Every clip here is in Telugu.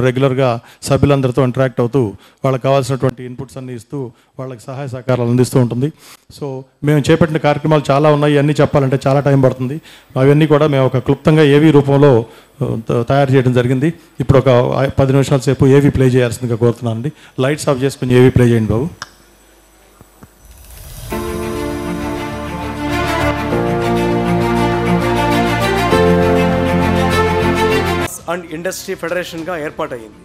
రెగ్యులర్గా సభ్యులందరితో ఇంటరాక్ట్ అవుతూ వాళ్ళకి కావాల్సినటువంటి ఇన్పుట్స్ అన్నీ ఇస్తూ వాళ్ళకి సహాయ సహకారాలు అందిస్తూ ఉంటుంది. సో మేము చేపట్టిన కార్యక్రమాలు చాలా ఉన్నాయి. అన్నీ చెప్పాలంటే చాలా టైం పడుతుంది. అవన్నీ కూడా మేము ఒక క్లుప్తంగా ఏవీ రూపంలో తయారు చేయడం జరిగింది. ఇప్పుడు ఒక 10 నిమిషాల సేపు ఏవీ ప్లే చేయాల్సిందిగా కోరుతున్నానండి. లైట్స్ ఆఫ్ చేసుకుని ఏవీ ప్లే చేయండి బాబు. అండ్ ఇండస్ట్రీ ఫెడరేషన్గా ఏర్పాటయ్యింది.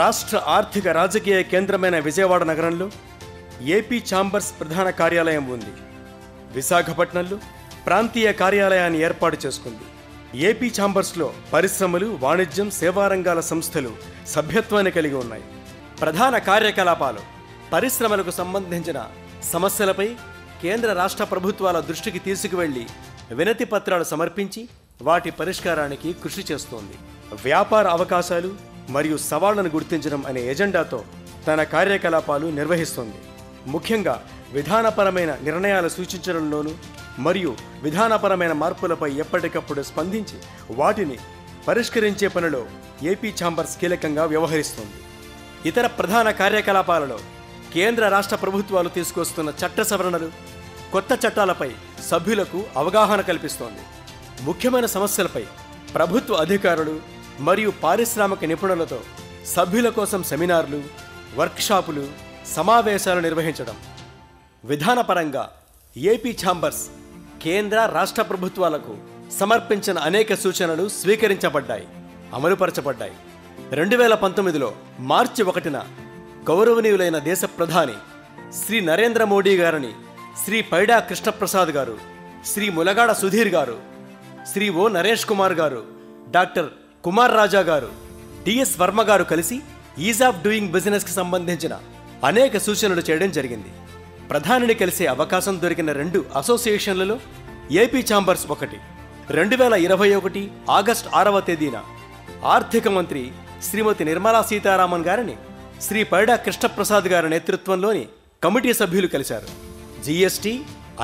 రాష్ట్ర ఆర్థిక రాజకీయ కేంద్రమైన విజయవాడ నగరంలో ఏపీ ఛాంబర్స్ ప్రధాన కార్యాలయం ఉంది. విశాఖపట్నంలో ప్రాంతీయ కార్యాలయాన్ని ఏర్పాటు చేసుకుంది. ఏపీ ఛాంబర్స్లో పరిశ్రమలు, వాణిజ్యం, సేవారంగాల సంస్థలు సభ్యత్వాన్ని కలిగి ఉన్నాయి. ప్రధాన కార్యకలాపాలు పరిశ్రమలకు సంబంధించిన సమస్యలపై కేంద్ర రాష్ట్ర ప్రభుత్వాల దృష్టికి తీసుకువెళ్లి వినతి పత్రాలు సమర్పించి వాటి పరిష్కారానికి కృషి చేస్తోంది. వ్యాపార అవకాశాలు మరియు సవాళ్లను గుర్తించడం అనే ఎజెండాతో తన కార్యకలాపాలు నిర్వహిస్తోంది. ముఖ్యంగా విధానపరమైన నిర్ణయాలు సూచించడంలోనూ మరియు విధానపరమైన మార్పులపై ఎప్పటికప్పుడు స్పందించి వాటిని పరిష్కరించే పనిలో ఏపీ ఛాంబర్స్ కీలకంగా వ్యవహరిస్తోంది. ఇతర ప్రధాన కార్యకలాపాలలో కేంద్ర రాష్ట్ర ప్రభుత్వాలు తీసుకొస్తున్న చట్ట సవరణలు, కొత్త చట్టాలపై సభ్యులకు అవగాహన కల్పిస్తోంది. ముఖ్యమైన సమస్యలపై ప్రభుత్వ అధికారులు మరియు పారిశ్రామిక నిపుణులతో సభ్యుల కోసం సెమినార్లు, వర్క్షాపులు, సమావేశాలు నిర్వహించడం. విధానపరంగా ఏపీ ఛాంబర్స్ కేంద్ర రాష్ట్ర ప్రభుత్వాలకు సమర్పించిన అనేక సూచనలు స్వీకరించబడ్డాయి, అమలుపరచబడ్డాయి. 2019లో మార్చి 1న గౌరవనీయులైన దేశ ప్రధాని శ్రీ నరేంద్ర మోడీ గారిని శ్రీ పైడా కృష్ణప్రసాద్ గారు, శ్రీ ములగాడ సుధీర్ గారు, శ్రీ ఓ నరేష్ కుమార్ గారు, డాక్టర్ కుమార్ రాజా గారు, డిఎస్ వర్మ గారు కలిసి ఈజ్ ఆఫ్ డూయింగ్ బిజినెస్కి సంబంధించిన అనేక సూచనలు చేయడం జరిగింది. ప్రధానిని కలిసే అవకాశం దొరికిన 2 అసోసియేషన్లలో ఏపీ ఛాంబర్స్ ఒకటి. 2021 ఆగస్టు 6వ తేదీన ఆర్థిక మంత్రి శ్రీమతి నిర్మలా సీతారామన్ గారిని శ్రీ పైడా కృష్ణప్రసాద్ గారి నేతృత్వంలోని కమిటీ సభ్యులు కలిశారు. జీఎస్టీ,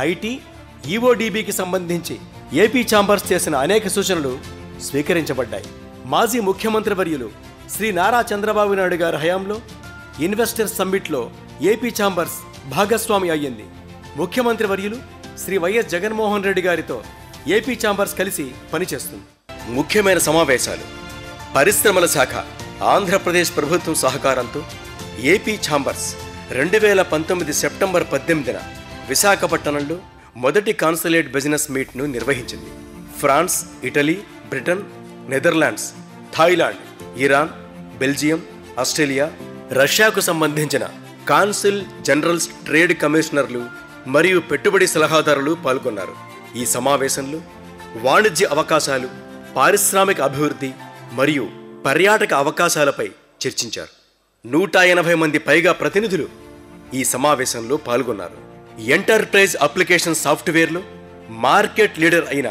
ఐటీ, ఈఓడిబికి సంబంధించి ఏపీ ఛాంబర్స్ చేసిన అనేక సూచనలు స్వీకరించబడ్డాయి. మాజీ ముఖ్యమంత్రి వర్యులు శ్రీ నారా చంద్రబాబు నాయుడు గారి హయాంలో ఇన్వెస్టర్స్ సమ్మిట్లో ఏపీ ఛాంబర్స్ భాగస్వామి అయ్యింది. ముఖ్యమంత్రి వర్యులు శ్రీ వైఎస్ జగన్మోహన్ రెడ్డి గారితో ఏపీ ఛాంబర్స్ కలిసి పనిచేస్తుంది. ముఖ్యమైన సమావేశాలు. పరిశ్రమల శాఖ ఆంధ్రప్రదేశ్ ప్రభుత్వం సహకారంతో ఏపీ ఛాంబర్స్ 2019 సెప్టెంబర్ 18న విశాఖపట్నంలో మొదటి కాన్సులేట్ బిజినెస్ మీట్ను నిర్వహించింది. France, Italy, Britain, Netherlands, Thailand, Iran, Belgium, Australia, రష్యాకు సంబంధించిన కాన్సుల్ జనరల్స్, ట్రేడ్ కమిషనర్లు మరియు పెట్టుబడి సలహాదారులు పాల్గొన్నారు. ఈ సమావేశంలో వాణిజ్య అవకాశాలు, పారిశ్రామిక అభివృద్ధి మరియు పర్యాటక అవకాశాలపై చర్చించారు. 180 మంది పైగా ప్రతినిధులు ఈ సమావేశంలో పాల్గొన్నారు. ఎంటర్ప్రైజ్ అప్లికేషన్ సాఫ్ట్వేర్లో మార్కెట్ లీడర్ అయిన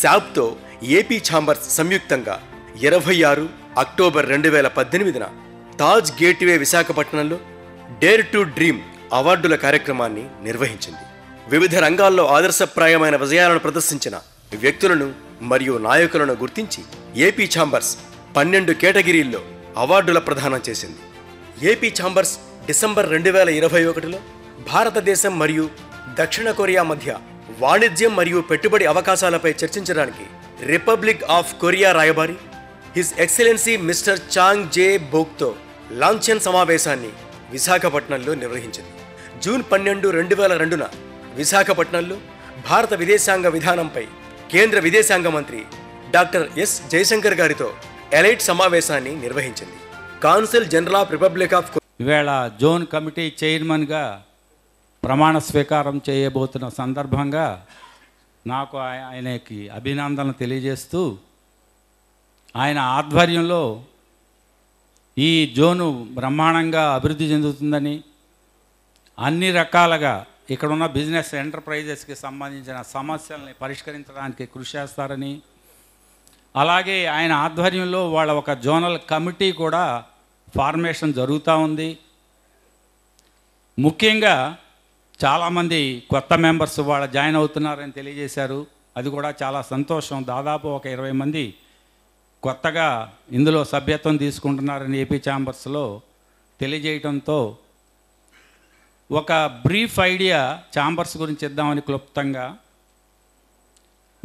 శాప్తో ఏపీ ఛాంబర్స్ సంయుక్తంగా 26 అక్టోబర్ 2018న తాజ్ గేట్వే విశాఖపట్నంలో డేర్ టు డ్రీమ్ అవార్డుల కార్యక్రమాన్ని నిర్వహించింది. వివిధ రంగాల్లో ఆదర్శప్రాయమైన విజయాలను ప్రదర్శించిన వ్యక్తులను మరియు నాయకులను గుర్తించి ఏపీ ఛాంబర్స్ 12 కేటగిరీల్లో అవార్డుల ప్రదానం చేసింది. ఏపీ ఛాంబర్స్ డిసెంబర్ 2021లో భారతదేశం మరియు దక్షిణ కొరియా మధ్య వాణిజ్యం మరియు పెట్టుబడి అవకాశాలపై చర్చించడానికి రిపబ్లిక్ ఆఫ్ కొరియా రాయబారి హిజ్ ఎక్సలెన్సీ మిస్టర్ చాంగ్ జే బోక్తో లాంఛన్ సమావేశాన్ని విశాఖపట్నంలో నిర్వహించింది. జూన్ 12, 2002న విశాఖపట్నంలో భారత విదేశాంగ విధానంపై కేంద్ర విదేశాంగ మంత్రి డాక్టర్ ఎస్ జయశంకర్ గారితో ఎలైట్ సమావేశాన్ని నిర్వహించింది. Consul general of republic of ఇవాళ జోన్ కమిటీ చైర్మన్గా ప్రమాణ స్వీకారం చేయబోతున్న సందర్భంగా నాకు ఆయనకి అభినందనలు తెలియజేస్తూ, ఆయన ఆధ్వర్యంలో ఈ జోను బ్రహ్మాండంగా అభివృద్ధి చెందుతుందని, అన్ని రకాలుగా ఇక్కడున్న బిజినెస్ ఎంటర్ప్రైజెస్కి సంబంధించిన సమస్యల్ని పరిష్కరించడానికి కృషి చేస్తారని, అలాగే ఆయన ఆధ్వర్యంలో వాళ్ళ ఒక జోనల్ కమిటీ కూడా ఫార్మేషన్ జరుగుతూ ఉంది. ముఖ్యంగా చాలామంది కొత్త మెంబర్స్ వాళ్ళ జాయిన్ అవుతున్నారని తెలియజేశారు. అది కూడా చాలా సంతోషం. దాదాపు ఒక 20 మంది కొత్తగా ఇందులో సభ్యత్వం తీసుకుంటున్నారని ఏపీ ఛాంబర్స్లో తెలియజేయడంతో ఒక బ్రీఫ్ ఐడియా ఛాంబర్స్ గురించి ఇద్దామని క్లుప్తంగా.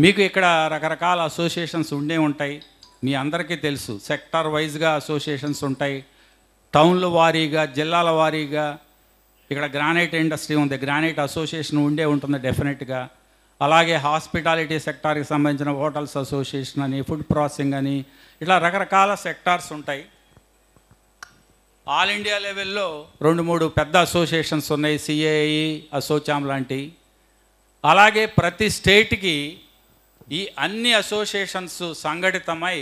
మీకు ఇక్కడ రకరకాల అసోసియేషన్స్ ఉండే ఉంటాయి, మీ అందరికీ తెలుసు. సెక్టార్ వైజ్గా అసోసియేషన్స్ ఉంటాయి, టౌన్ల వారీగా, జిల్లాల వారీగా. ఇక్కడ గ్రానైట్ ఇండస్ట్రీ ఉంది, గ్రానైట్ అసోసియేషన్ ఉండే ఉంటుంది డెఫినెట్గా. అలాగే హాస్పిటాలిటీ సెక్టార్కి సంబంధించిన హోటల్స్ అసోసియేషన్ అని, ఫుడ్ ప్రాసెసింగ్ అని, ఇట్లా రకరకాల సెక్టార్స్ ఉంటాయి. ఆల్ ఇండియా లెవెల్లో 2-3 పెద్ద అసోసియేషన్స్ ఉన్నాయి, సిఐఐ, అసోచామ్ లాంటి. అలాగే ప్రతి స్టేట్కి ఈ అన్ని అసోసియేషన్స్ సంఘటితమై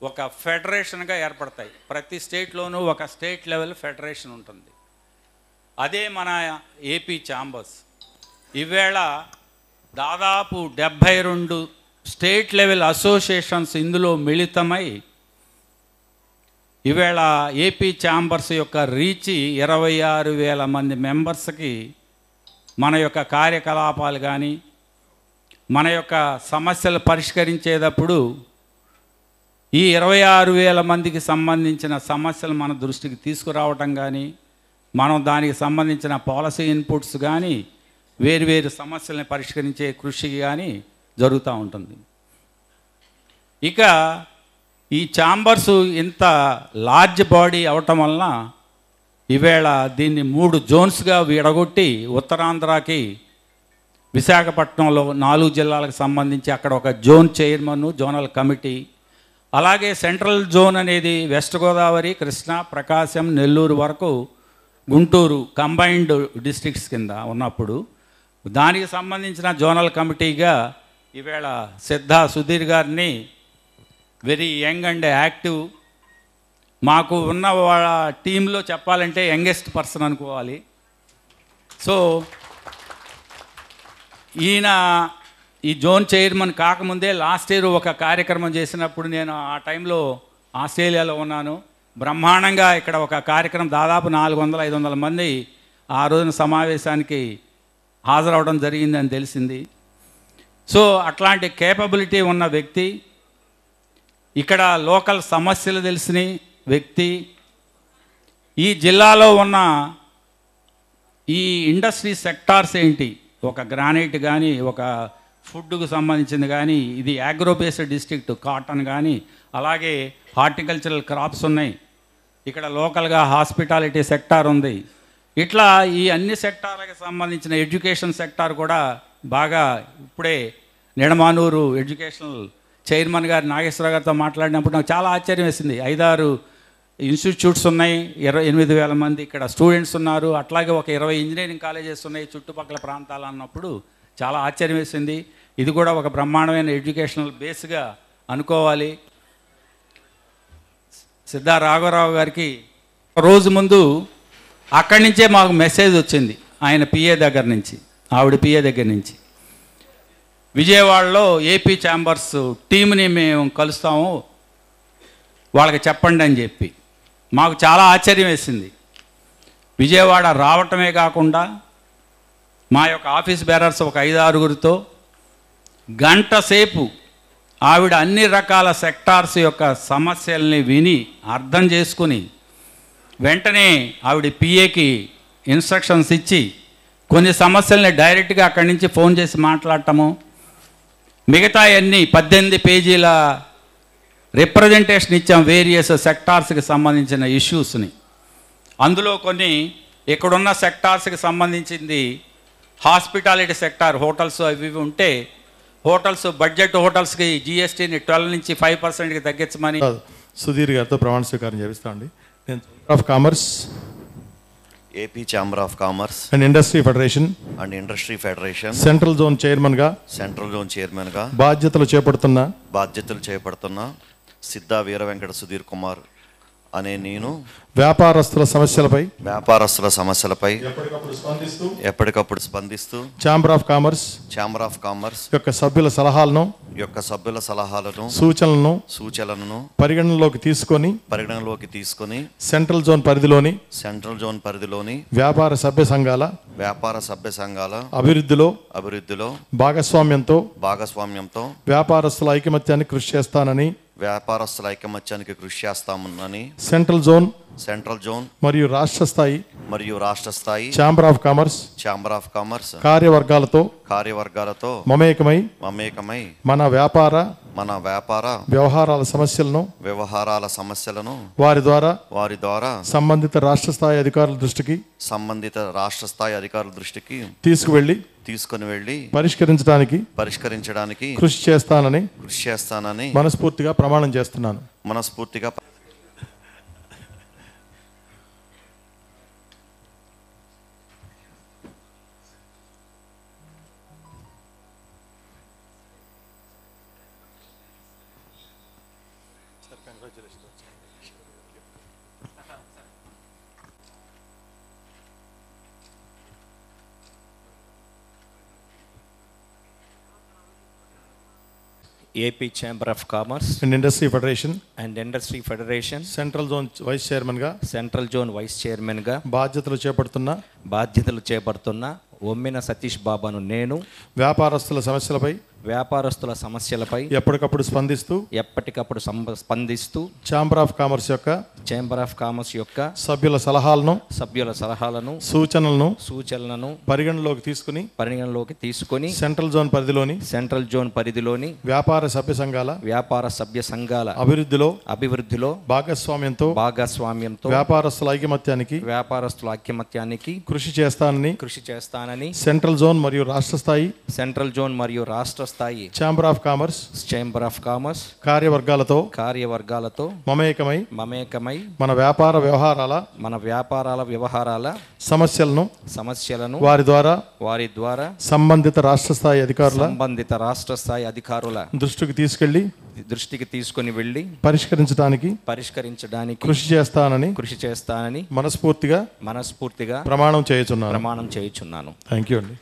ఒక ఫెడరేషన్గా ఏర్పడతాయి. ప్రతి స్టేట్లోనూ ఒక స్టేట్ లెవెల్ ఫెడరేషన్ ఉంటుంది. అదే మన ఏపీ ఛాంబర్స్. ఈవేళ దాదాపు 72 స్టేట్ లెవెల్ అసోసియేషన్స్ ఇందులో మిళితమై ఈవేళ ఏపీ ఛాంబర్స్ యొక్క రీచ్ 26,000 మంది మెంబర్స్కి మన యొక్క కార్యకలాపాలు కానీ, మన యొక్క సమస్యలు పరిష్కరించేటప్పుడు ఈ 26,000 మందికి సంబంధించిన సమస్యలు మన దృష్టికి తీసుకురావటం కానీ, మనం దానికి సంబంధించిన పాలసీ ఇన్పుట్స్ కానీ, వేరువేరు సమస్యలను పరిష్కరించే కృషి కానీ జరుగుతూ ఉంటుంది. ఇక ఈ ఛాంబర్సు ఇంత లార్జ్ బాడీ అవటం వలన ఈవేళ దీన్ని 3 జోన్స్గా విడగొట్టి ఉత్తరాంధ్రకి విశాఖపట్నంలో 4 జిల్లాలకు సంబంధించి అక్కడ ఒక జోన్ చైర్మన్, జోనల్ కమిటీ, అలాగే సెంట్రల్ జోన్ అనేది వెస్ట్ గోదావరి, కృష్ణా, ప్రకాశం, నెల్లూరు వరకు, గుంటూరు కంబైన్డ్ డిస్ట్రిక్ట్స్ కింద ఉన్నప్పుడు దానికి సంబంధించిన జోనల్ కమిటీగా ఈవేళ సిద్ధా సుధీర్ గారిని, వెరీ యంగ్ అండ్ యాక్టివ్, మాకు ఉన్న వాళ్ళ టీంలో చెప్పాలంటే యంగెస్ట్ పర్సన్ అనుకోవాలి. సో ఈయన ఈ జోన్ చైర్మన్ కాకముందే లాస్ట్ ఇయర్ ఒక కార్యక్రమం చేసినప్పుడు నేను ఆ టైంలో ఆస్ట్రేలియాలో ఉన్నాను. బ్రహ్మాండంగా ఇక్కడ ఒక కార్యక్రమం దాదాపు 400-500 మంది ఆ రోజున సమావేశానికి హాజరవడం జరిగిందని తెలిసింది. సో అట్లాంటి కేపబిలిటీ ఉన్న వ్యక్తి, ఇక్కడ లోకల్ సమస్యలు తెలిసిన వ్యక్తి, ఈ జిల్లాలో ఉన్న ఈ ఇండస్ట్రీ సెక్టార్స్ ఏంటి, ఒక గ్రానైట్ కానీ, ఒక ఫుడ్కు సంబంధించింది కానీ, ఇది అగ్రో బేస్డ్ డిస్ట్రిక్ట్, కాటన్ కానీ, అలాగే హార్టికల్చరల్ క్రాప్స్ ఉన్నాయి, ఇక్కడ లోకల్గా హాస్పిటాలిటీ సెక్టార్ ఉంది. ఇట్లా ఈ అన్ని సెక్టార్లకు సంబంధించిన ఎడ్యుకేషన్ సెక్టార్ కూడా బాగా ఇప్పుడే నిడమానూరు ఎడ్యుకేషనల్ చైర్మన్ గారు నాగేశ్వర గారితో మాట్లాడినప్పుడు నాకు చాలా ఆశ్చర్యం వేసింది. 5-6 ఇన్స్టిట్యూట్స్ ఉన్నాయి, 28,000 మంది ఇక్కడ స్టూడెంట్స్ ఉన్నారు, అట్లాగే ఒక 20 ఇంజనీరింగ్ కాలేజెస్ ఉన్నాయి చుట్టుపక్కల ప్రాంతాలు అన్నప్పుడు చాలా ఆశ్చర్యం వేసింది. ఇది కూడా ఒక బ్రహ్మాండమైన ఎడ్యుకేషనల్ బేస్గా అనుకోవాలి. సిద్ధా రాఘవరావు గారికి రోజు ముందు అక్కడి నుంచే మాకు మెసేజ్ వచ్చింది, ఆయన పిఏ దగ్గర నుంచి, ఆవిడ పిఏ దగ్గర నుంచి, విజయవాడలో ఏపీ ఛాంబర్స్ టీంని మేము కలుస్తాము, వాళ్ళకి చెప్పండి అని చెప్పి. మాకు చాలా ఆశ్చర్యం వేసింది. విజయవాడ రావటమే కాకుండా మా యొక్క ఆఫీస్ బేరర్స్ ఒక 5-6గురితో గంట సేపు ఆవిడ అన్ని రకాల సెక్టార్స్ యొక్క సమస్యల్ని విని అర్థం చేసుకుని వెంటనే ఆవిడ పిఏకి ఇన్స్ట్రక్షన్స్ ఇచ్చి కొన్ని సమస్యల్ని డైరెక్ట్గా అక్కడి నుంచి ఫోన్ చేసి మాట్లాడటము, మిగతా అన్ని 18 పేజీల రిప్రజెంటేషన్ ఇచ్చాం వేరియస్ సెక్టార్స్కి సంబంధించిన ఇష్యూస్ని. అందులో కొన్ని ఇక్కడున్న సెక్టార్స్కి సంబంధించింది హాస్పిటాలిటీ సెక్టార్, హోటల్స్ అవి ఉంటే హోటల్స్, బడ్జెట్ హోటల్స్కి జిఎస్టీని 12 నుంచి 5%కి తగ్గించమని సుధీర్ గారితో ప్రమాణ స్వీకారం చేపిస్తా అండి. నేను of commerce, AP chamber of commerce and industry federation central zone చైర్మన్గా బాధ్యతలు చేపడుతున్న సిద్ధా వీర వెంకట సుధీర్ కుమార్ అనే నేను వ్యాపారస్తుల సమస్యలపై ఎప్పటికప్పుడు స్పందిస్తూ ఛాంబర్ ఆఫ్ కామర్స్ యొక్క సభ్యుల సలహాలను సూచనలను పరిగణనలోకి తీసుకొని సెంట్రల్ జోన్ పరిధిలోని వ్యాపార సభ్య సంఘాల అభివృద్ధిలో భాగస్వామ్యంతో వ్యాపారస్తుల ఐకమత్యాన్ని కృషి చేస్తానని వ్యాపారస్తుల ఐకమత్యానికి కృషి చేస్తామని సెంట్రల్ జోన్ సెంట్రల్ జోన్ మరియు రాష్ట్ర స్థాయి మరియు రాష్ట్ర స్థాయి ఛాంబర్ ఆఫ్ కామర్స్ కార్యవర్గాలతో మమేకమై మన వ్యాపార వ్యవహారాల సమస్యలను వారి ద్వారా సంబంధిత రాష్ట్ర స్థాయి అధికారుల దృష్టికి తీసుకుని వెళ్ళి పరిష్కరించడానికి కృషి చేస్తానని మనస్ఫూర్తిగా ప్రమాణం చేస్తున్నాను. AP Chamber of Commerce and Industry Federation Central Zone Vice Chairman గా బాధ్యతలు చేపడుతున్న ఒమ్మిన సతీష్ బాబాను నేను వ్యాపారస్తుల సమస్యలపై ఎప్పటికప్పుడు స్పందిస్తూ ఛాంబర్ ఆఫ్ కామర్స్ యొక్క సభ్యుల సలహాలను సూచనలను పరిగణలోకి తీసుకుని సెంట్రల్ జోన్ పరిధిలోని వ్యాపార సభ్య సంఘాల అభివృద్ధిలో భాగస్వామ్యంతో వ్యాపారస్తుల ఐకమత్యానికి కృషి చేస్తానని సెంట్రల్ జోన్ మరియు రాష్ట్ర స్థాయి ఛాంబర్ ఆఫ్ కామర్స్ కార్యవర్గాలతో మమేకమై మన వ్యాపారాల వ్యవహారాల సమస్యలను వారి ద్వారా సంబంధిత రాష్ట్ర స్థాయి అధికారుల దృష్టికి తీసుకొని వెళ్ళి పరిష్కరించడానికి కృషి చేస్తానని మనస్ఫూర్తిగా ప్రమాణం చేయుచున్నాను. థ్యాంక్ యూ అండి.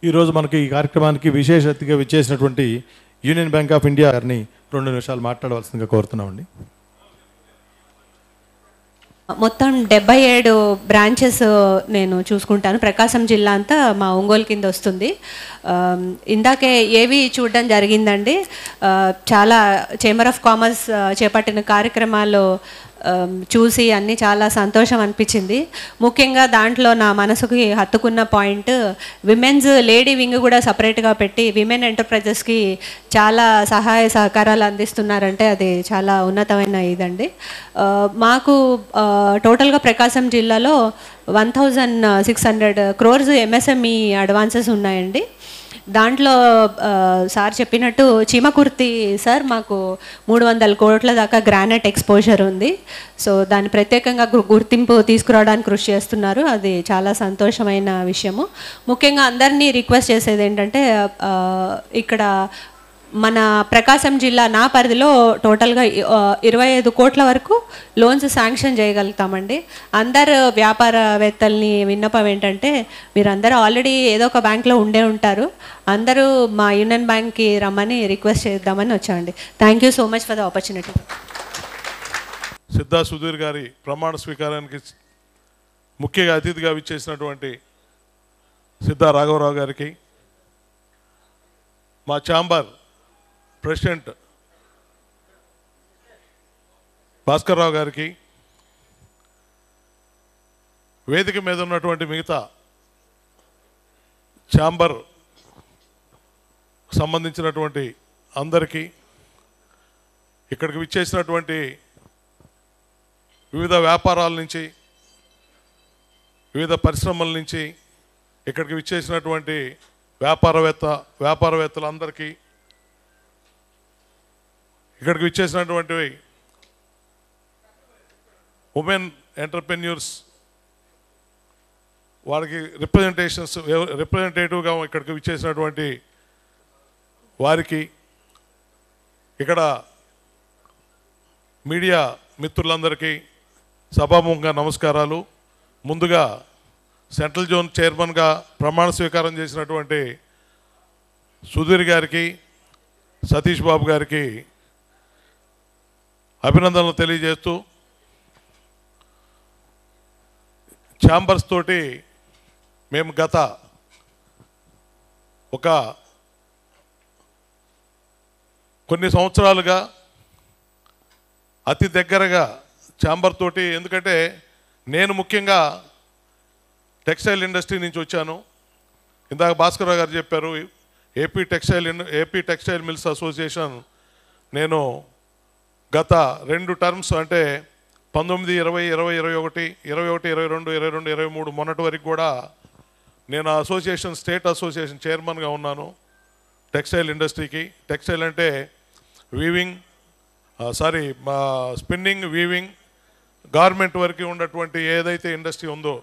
ఈరోజు మనకి ఈ కార్యక్రమానికి విశేష అతిథిగా విచ్చేసినటువంటి యూనియన్ బ్యాంక్ ఆఫ్ ఇండియా గారిని 2 నిమిషాలు మాట్లాడవలసిందిగా కోరుతున్నామండి. మొత్తం 77 బ్రాంచెస్ నేను చూసుకుంటాను. ప్రకాశం జిల్లా అంతా మా ఒంగోలు కింద వస్తుంది. ఇందాకే ఏవి చూడడం జరిగిందండి. చాలా ఛాంబర్ ఆఫ్ కామర్స్ చేపట్టిన కార్యక్రమాలు చూసి అన్నీ చాలా సంతోషం అనిపించింది. ముఖ్యంగా దాంట్లో నా మనసుకి హత్తుకున్న పాయింట్ విమెన్స్ లేడీ వింగ్ కూడా సపరేట్గా పెట్టి విమెన్ ఎంటర్ప్రైజెస్కి చాలా సహాయ సహకారాలు అందిస్తున్నారంటే అది చాలా ఉన్నతమైన ఇదండి. మాకు టోటల్గా ప్రకాశం జిల్లాలో 1600 crores MSME అడ్వాన్సెస్ ఉన్నాయండి. దాంట్లో సార్ చెప్పినట్టు చీమకుర్తి సార్ మాకు 300 కోట్ల దాకా గ్రానైట్ ఎక్స్పోజర్ ఉంది. సో దాన్ని ప్రత్యేకంగా గుర్తింపు తీసుకురావడానికి కృషి చేస్తున్నారు. అది చాలా సంతోషమైన విషయము. ముఖ్యంగా అందరినీ రిక్వెస్ట్ చేసేది ఏంటంటే ఇక్కడ మన ప్రకాశం జిల్లా నా పరిధిలో టోటల్గా 25 కోట్ల వరకు లోన్స్ శాంక్షన్ చేయగలుగుతామండి. అందరు వ్యాపారవేత్తల్ని విన్నపం ఏంటంటే మీరందరూ ఆల్రెడీ ఏదో ఒక బ్యాంక్లో ఉండే ఉంటారు, అందరూ మా యూనియన్ బ్యాంక్కి రమ్మని రిక్వెస్ట్ చేద్దామని వచ్చామండి. Thank you so much for the opportunity. Siddha Sudheer గారి ప్రమాణ స్వీకారానికి ముఖ్య అతిథిగా విచ్చేసినటువంటి సిద్ధా రాఘవరావు గారికి, మా ఛాంబర్ ప్రెసిడెంట్ భాస్కర్ రావు గారికి, వేదిక మీద ఉన్నటువంటి మిగతా ఛాంబర్ సంబంధించినటువంటి అందరికీ, ఇక్కడికి విచ్చేసినటువంటి వివిధ వ్యాపారాల నుంచి వివిధ పరిశ్రమల నుంచి ఇక్కడికి విచ్చేసినటువంటి వ్యాపారవేత్తలందరికీ, ఇక్కడికి విచ్చేసినటువంటి ఉమెన్ ఎంటర్ప్రెన్యూర్స్ వారికి రిప్రజెంటేటివ్గా ఇక్కడికి విచ్చేసినటువంటి వారికి, ఇక్కడ మీడియా మిత్రులందరికీ సభాముఖంగా నమస్కారాలు. ముందుగా సెంట్రల్ జోన్ చైర్మన్గా ప్రమాణ స్వీకారం చేసినటువంటి సుధీర్ గారికి, సతీష్ బాబు గారికి అభినందనలు తెలియజేస్తూ, ఛాంబర్స్ తోటి మేము గత ఒక కొన్ని సంవత్సరాలుగా అతి దగ్గరగా ఛాంబర్ తోటి, ఎందుకంటే నేను ముఖ్యంగా టెక్స్టైల్ ఇండస్ట్రీ నుంచి వచ్చాను. ఇందాక భాస్కరరావు గారు చెప్పారు ఏపీ టెక్స్టైల్ మిల్స్ అసోసియేషన్ నేను గత 2 టర్మ్స్ అంటే 19, 20, 21, 22, 23 మొన్నటి వరకు కూడా నేను అసోసియేషన్ స్టేట్ అసోసియేషన్ చైర్మన్గా ఉన్నాను టెక్స్టైల్ ఇండస్ట్రీకి. టెక్స్టైల్ అంటే వీవింగ్ స్పిన్నింగ్, వీవింగ్, గార్మెంట్ వరకు ఉన్నటువంటి ఏదైతే ఇండస్ట్రీ ఉందో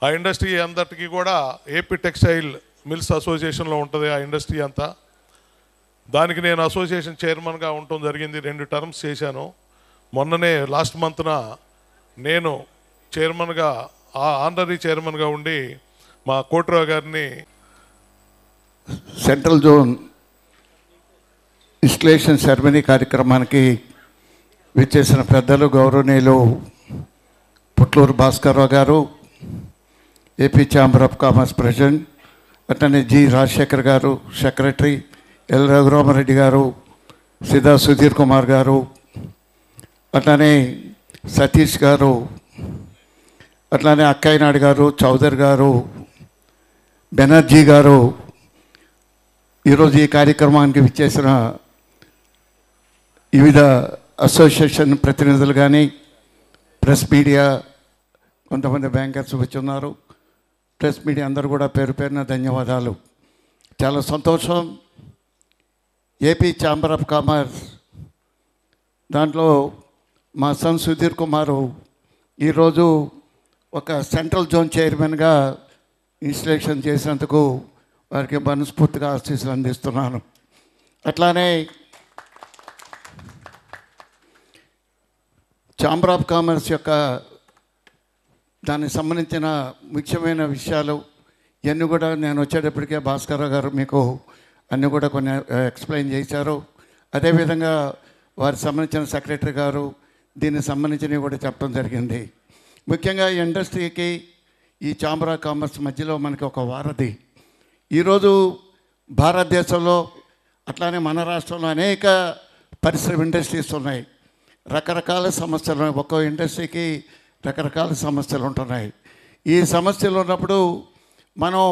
ఆ ఇండస్ట్రీ అందరికీ కూడా ఏపీ టెక్స్టైల్ మిల్స్ అసోసియేషన్లో ఉంటుంది ఆ ఇండస్ట్రీ అంతా. దానికి నేను అసోసియేషన్ చైర్మన్గా ఉండటం జరిగింది. 2 టర్మ్స్ చేశాను. మొన్ననే లాస్ట్ మంత్న నేను చైర్మన్గా ఆనరీ చైర్మన్గా ఉండి మా కోట్రావు గారిని సెంట్రల్ జోన్ ఇన్స్టలేషన్ సెరమనీ కార్యక్రమానికి విచ్చేసిన పెద్దలు గౌరవనీయులు పుట్లూరు భాస్కరరావు గారు, AP chamber of commerce president, అట్లనే జి రాజశేఖర్ గారు సెక్రటరీ, ఎల్ రఘురామరెడ్డి గారు, సిద్ధా సుధీర్ కుమార్ గారు, అట్లనే సతీష్ గారు, అట్లానే అక్కయ్య నాయుడు గారు, చౌదరి గారు, బెనర్జీ గారు, ఈరోజు ఈ కార్యక్రమానికి విచ్చేసిన వివిధ అసోసియేషన్ ప్రతినిధులు కానీ, ప్రెస్ మీడియా, కొంతమంది బ్యాంకర్స్ వచ్చి ఉన్నారు. ప్రెస్ మీడియా అందరూ కూడా పేరు పేరున ధన్యవాదాలు. చాలా సంతోషం. ఏపీ ఛాంబర్ ఆఫ్ కామర్స్ దాంట్లో మా సన్ సుధీర్ కుమారు ఈరోజు ఒక సెంట్రల్ జోన్ చైర్మన్గా ఇన్స్టలేషన్ చేసినందుకు వారికి మనస్ఫూర్తిగా ఆశీస్సులు అందిస్తున్నాను. అట్లానే ఛాంబర్ ఆఫ్ కామర్స్ యొక్క దానికి సంబంధించిన ముఖ్యమైన విషయాలు ఇవన్నీ కూడా నేను వచ్చేటప్పటికే భాస్కరరావు గారు మీకు అన్నీ కూడా కొన్ని ఎక్స్ప్లెయిన్ చేశారు. అదేవిధంగా వారికి సంబంధించిన సెక్రటరీ గారు దీనికి సంబంధించినవి కూడా చెప్పడం జరిగింది. ముఖ్యంగా ఈ ఇండస్ట్రీకి ఈ ఛాంబర్ ఆఫ్ కామర్స్ మధ్యలో మనకి ఒక వారధి. ఈరోజు భారతదేశంలో అట్లానే మన రాష్ట్రంలో అనేక పరిశ్రమ ఇండస్ట్రీస్ ఉన్నాయి. రకరకాల సమస్యలు ఉన్నాయి. ఒక్కో ఇండస్ట్రీకి రకరకాల సమస్యలు ఉంటున్నాయి. ఈ సమస్యలు ఉన్నప్పుడు మనం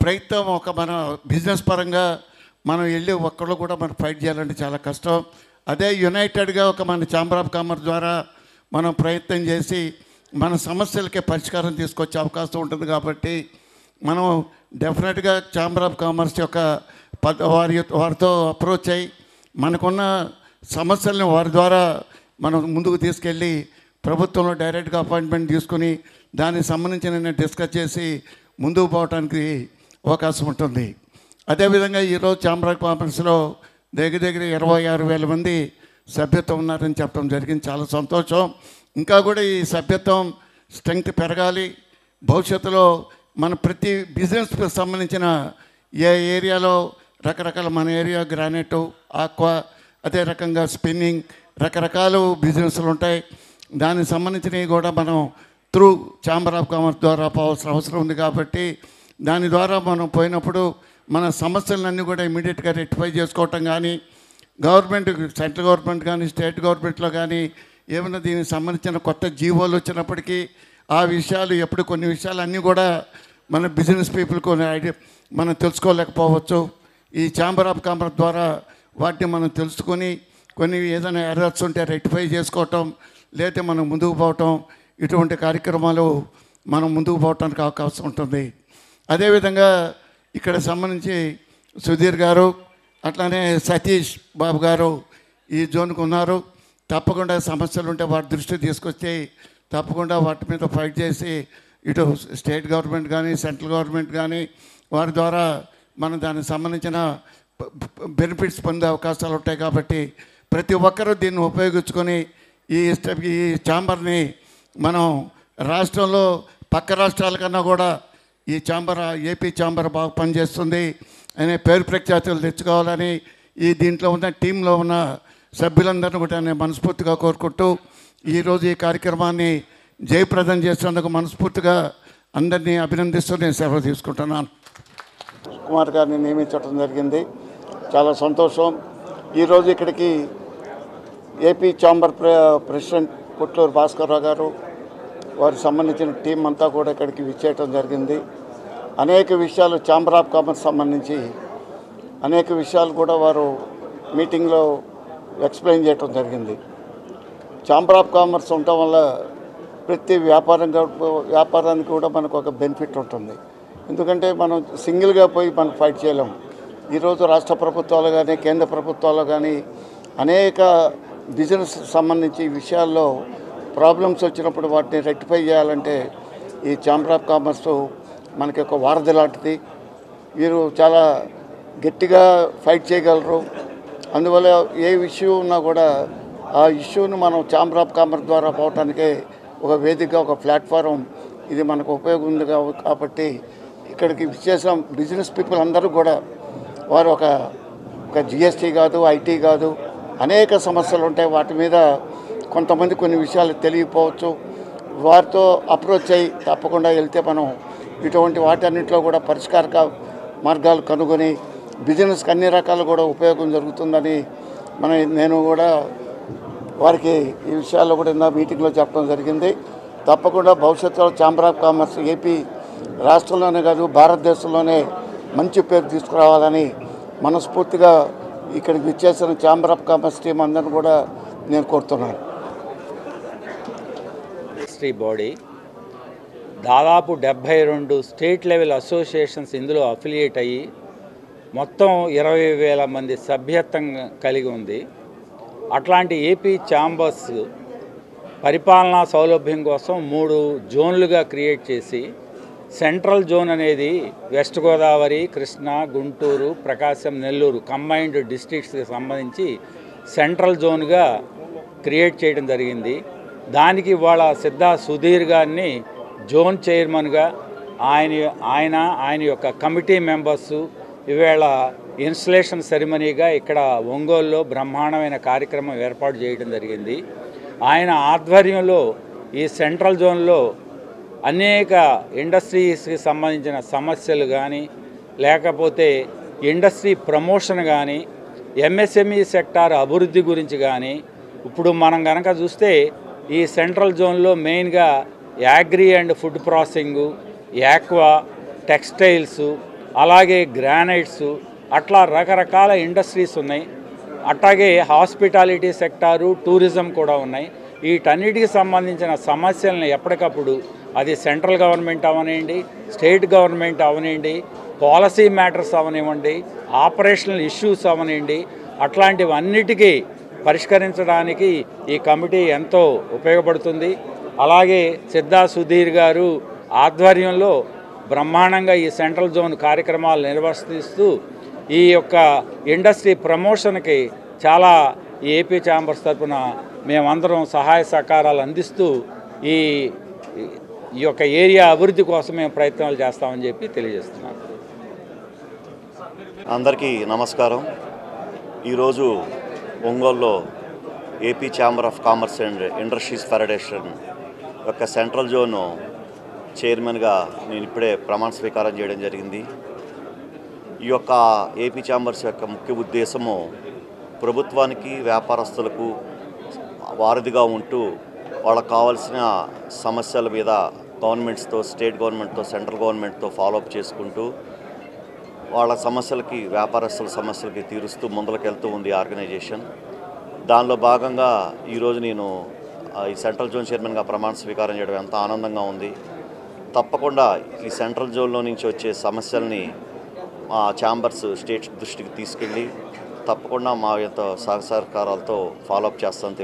ప్రయత్నం మన బిజినెస్ పరంగా మనం వెళ్ళి ఒక్కళ్ళు కూడా మనం ఫైట్ చేయాలంటే చాలా కష్టం. అదే యునైటెడ్గా మన ఛాంబర్ ఆఫ్ కామర్స్ ద్వారా మనం ప్రయత్నం చేసి మన సమస్యలకి పరిష్కారం తీసుకొచ్చే అవకాశం ఉంటుంది. కాబట్టి మనం డెఫినెట్గా ఛాంబర్ ఆఫ్ కామర్స్ యొక్క వారితో అప్రోచ్ అయ్యి మనకున్న సమస్యలను వారి ద్వారా మనం ముందుకు తీసుకెళ్ళి ప్రభుత్వంలో డైరెక్ట్గా అపాయింట్మెంట్ తీసుకుని దానికి సంబంధించిన డిస్కస్ చేసి ముందుకు పోవడానికి అవకాశం ఉంటుంది. అదేవిధంగా ఈరోజు ఛాంబర్ ఆఫ్ కామర్స్లో దగ్గర 26,000 మంది సభ్యత్వం ఉన్నారని చెప్పడం జరిగింది. చాలా సంతోషం. ఇంకా కూడా ఈ సభ్యత్వం స్ట్రెంగ్త్ పెరగాలి. భవిష్యత్తులో మన ప్రతి బిజినెస్కి సంబంధించిన ఏ ఏరియాలో రకరకాల మన ఏరియా గ్రానైట్, ఆక్వా, అదే రకంగా స్పిన్నింగ్, రకరకాల బిజినెస్లు ఉంటాయి. దానికి సంబంధించినవి కూడా మనం త్రూ ఛాంబర్ ఆఫ్ కామర్స్ ద్వారా పోవాల్సిన అవసరం ఉంది. కాబట్టి దాని ద్వారా మనం పోయినప్పుడు మన సమస్యలన్నీ కూడా ఇమీడియట్గా రెక్టిఫై చేసుకోవటం కానీ, గవర్నమెంట్, సెంట్రల్ గవర్నమెంట్ కానీ, స్టేట్ గవర్నమెంట్లో కానీ ఏమైనా దీనికి సంబంధించిన కొత్త జీవోలు వచ్చినప్పటికీ ఆ విషయాలు కొన్ని విషయాలు అన్నీ కూడా మన బిజినెస్ పీపుల్ కొన్ని ఐడియా మనం తెలుసుకోలేకపోవచ్చు. ఈ ఛాంబర్ ఆఫ్ కామర్స్ ద్వారా వాటిని మనం తెలుసుకొని కొన్ని ఏదైనా ఎర్రర్స్ ఉంటే రెక్టిఫై చేసుకోవటం, లేకపోతే మనం ముందుకు పోవటం, ఇటువంటి కార్యక్రమాలు మనం ముందుకు పోవటానికి అవకాశం ఉంటుంది. అదేవిధంగా ఇక్కడ సంబంధించి సుధీర్ గారు అట్లానే సతీష్ బాబు గారు ఈ జోన్కు ఉన్నారు. తప్పకుండా సమస్యలు ఉంటే వాటి దృష్టికి తీసుకొచ్చి తప్పకుండా వాటి మీద ఫైట్ చేసి ఇటు స్టేట్ గవర్నమెంట్ కానీ సెంట్రల్ గవర్నమెంట్ కానీ వారి ద్వారా మనం దానికి సంబంధించిన బెనిఫిట్స్ పొందే అవకాశాలు ఉంటాయి. కాబట్టి ప్రతి ఒక్కరూ దీన్ని ఉపయోగించుకొని ఈ ఛాంబర్ని మనం రాష్ట్రంలో పక్క రాష్ట్రాల కన్నా కూడా ఈ ఏపీ ఛాంబర్ బాగా పనిచేస్తుంది అనే పేరు ప్రఖ్యాతులు తెచ్చుకోవాలని దీంట్లో ఉన్న టీంలో ఉన్న సభ్యులందరినీ కూడా నేను మనస్ఫూర్తిగా కోరుకుంటూ ఈరోజు ఈ కార్యక్రమాన్ని జయప్రదం చేసినందుకు మనస్ఫూర్తిగా అందరినీ అభినందిస్తూ నేను సెలవు తీసుకుంటున్నాను. కుమార్ గారిని నియమించడం జరిగింది. చాలా సంతోషం. ఈరోజు ఇక్కడికి AP chamber president Putluru Bhaskar Rao గారు వారికి సంబంధించిన టీం అంతా కూడా ఇక్కడికి విచ్చేయటం జరిగింది. అనేక విషయాలు ఛాంబర్ ఆఫ్ కామర్స్ సంబంధించి అనేక విషయాలు కూడా వారు మీటింగ్లో ఎక్స్ప్లెయిన్ చేయటం జరిగింది. ఛాంబర్ ఆఫ్ కామర్స్ ఉండటం వల్ల ప్రతి వ్యాపారానికి కూడా మనకు ఒక బెనిఫిట్ ఉంటుంది. ఎందుకంటే మనం సింగిల్గా పోయి మనం ఫైట్ చేయలేం. ఈరోజు రాష్ట్ర ప్రభుత్వాలు కానీ కేంద్ర ప్రభుత్వాలు కానీ అనేక బిజినెస్ సంబంధించి విషయాల్లో ప్రాబ్లమ్స్ వచ్చినప్పుడు వాటిని రెక్టిఫై చేయాలంటే ఈ ఛాంబర్ ఆఫ్ కామర్స్ మనకి ఒక వారధి లాంటిది. వీరు చాలా గట్టిగా ఫైట్ చేయగలరు. అందువల్ల ఏ ఇష్యూ ఉన్నా కూడా ఆ ఇష్యూను మనం ఛాంబర్ ఆఫ్ కామర్స్ ద్వారా పోవటానికే ఒక వేదిక, ఒక ప్లాట్ఫారం ఇది మనకు ఉపయోగం ఉంది కాబట్టి ఇక్కడికి విశేషం బిజినెస్ పీపుల్ అందరూ కూడా వారు ఒక జిఎస్టీ కాదు, ఐటీ కాదు, అనేక సమస్యలు ఉంటాయి. వాటి మీద కొంతమంది కొన్ని విషయాలు తెలియకపోవచ్చు. వారితో అప్రోచ్ అయ్యి తప్పకుండా వెళ్తే మనం ఇటువంటి వాటన్నింటిలో కూడా పరిష్కార మార్గాలు కనుగొని బిజినెస్కి అన్ని రకాలు కూడా ఉపయోగం జరుగుతుందని నేను కూడా వారికి ఈ విషయాల్లో కూడా నా మీటింగ్లో చెప్పడం జరిగింది. తప్పకుండా భవిష్యత్తులో ఛాంబర్ ఆఫ్ కామర్స్ ఏపీ రాష్ట్రంలోనే కాదు భారతదేశంలోనే మంచి పేరు తీసుకురావాలని మనస్ఫూర్తిగా ఇక్కడికి విచ్చేసిన ఛాంబర్ ఆఫ్ కామర్స్ టీం అందరిని కూడా నేను కోరుతున్నాను. బాడీ దాదాపు 72 స్టేట్ లెవెల్ అసోసియేషన్స్ ఇందులో అఫిలియేట్ అయ్యి మొత్తం 20,000 మంది సభ్యత్వం కలిగి ఉంది. అట్లాంటి ఏపీ ఛాంబర్స్ పరిపాలనా సౌలభ్యం కోసం 3 జోన్లుగా క్రియేట్ చేసి సెంట్రల్ జోన్ అనేది వెస్ట్ గోదావరి, కృష్ణా, గుంటూరు, ప్రకాశం, నెల్లూరు కంబైన్డ్ డిస్ట్రిక్ట్స్కి సంబంధించి సెంట్రల్ జోన్గా క్రియేట్ చేయడం జరిగింది. దానికి ఇవాళ సిద్ధా సుధీర్ గారిని జోన్ చైర్మన్గా ఆయన యొక్క కమిటీ మెంబర్సు ఈవేళ ఇన్స్టలేషన్ సెరమనీగా ఇక్కడ ఒంగోలులో బ్రహ్మాండమైన కార్యక్రమం ఏర్పాటు చేయడం జరిగింది. ఆయన ఆధ్వర్యంలో ఈ సెంట్రల్ జోన్లో అనేక ఇండస్ట్రీస్కి సంబంధించిన సమస్యలు కానీ లేకపోతే ఇండస్ట్రీ ప్రమోషన్ కానీ ఎంఎస్ఎంఈ సెక్టార్ అభివృద్ధి గురించి కానీ ఇప్పుడు మనం కనుక చూస్తే ఈ సెంట్రల్ జోన్లో మెయిన్గా agri and food processing, aqua, textiles, అలాగే గ్రానైట్స్ అట్లా రకరకాల ఇండస్ట్రీస్ ఉన్నాయి. అట్లాగే హాస్పిటాలిటీ సెక్టారు, టూరిజం కూడా ఉన్నాయి. వీటన్నిటికి సంబంధించిన సమస్యలను ఎప్పటికప్పుడు అది సెంట్రల్ గవర్నమెంట్ అవనివ్వండి, స్టేట్ గవర్నమెంట్ అవనివ్వండి, పాలసీ మ్యాటర్స్ అవనివ్వండి, ఆపరేషనల్ ఇష్యూస్ అవనివ్వండి, అట్లాంటివన్నిటికీ పరిష్కరించడానికి ఈ కమిటీ ఎంతో ఉపయోగపడుతుంది. అలాగే సిద్ధా సుధీర్ గారు ఆధ్వర్యంలో బ్రహ్మాండంగా ఈ సెంట్రల్ జోన్ కార్యక్రమాలు నిర్వర్తిస్తూ ఈ యొక్క ఇండస్ట్రీ ప్రమోషన్కి చాలా ఏపీ ఛాంబర్స్ తరఫున మేమందరం సహాయ సహకారాలు అందిస్తూ ఈ యొక్క ఏరియా అభివృద్ధి కోసం మేము ప్రయత్నాలు చేస్తామని చెప్పి తెలియజేస్తున్నాను. అందరికీ నమస్కారం. ఈరోజు ఒంగోలులో AP chamber of commerce and industries federation యొక్క సెంట్రల్ జోన్ చైర్మన్గా నేను ఇప్పుడే ప్రమాణ స్వీకారం చేయడం జరిగింది. ఈ యొక్క ఏపీ ఛాంబర్స్ యొక్క ముఖ్య ఉద్దేశము ప్రభుత్వానికి, వ్యాపారస్తులకు వారధిగా ఉంటూ వాళ్ళకు కావాల్సిన సమస్యల మీద గవర్నమెంట్స్తో, స్టేట్ గవర్నమెంట్తో, సెంట్రల్ గవర్నమెంట్తో ఫాలోఅప్ చేసుకుంటూ వాళ్ళ సమస్యలకి, వ్యాపారస్తుల సమస్యలకి తీరుస్తూ ముందుకెళ్తూ ఉంది ఆర్గనైజేషన్. దానిలో భాగంగా ఈరోజు నేను ఈ సెంట్రల్ జోన్ చైర్మన్గా ప్రమాణ స్వీకారం చేయడం ఎంతో ఆనందంగా ఉంది. తప్పకుండా ఈ సెంట్రల్ జోన్లో నుంచి వచ్చే సమస్యల్ని మా ఛాంబర్స్ స్టేట్ దృష్టికి తీసుకెళ్ళి తప్పకుండా మా యొక్క సహకారాలతో ఫాలోఅప్ చేస్తాను.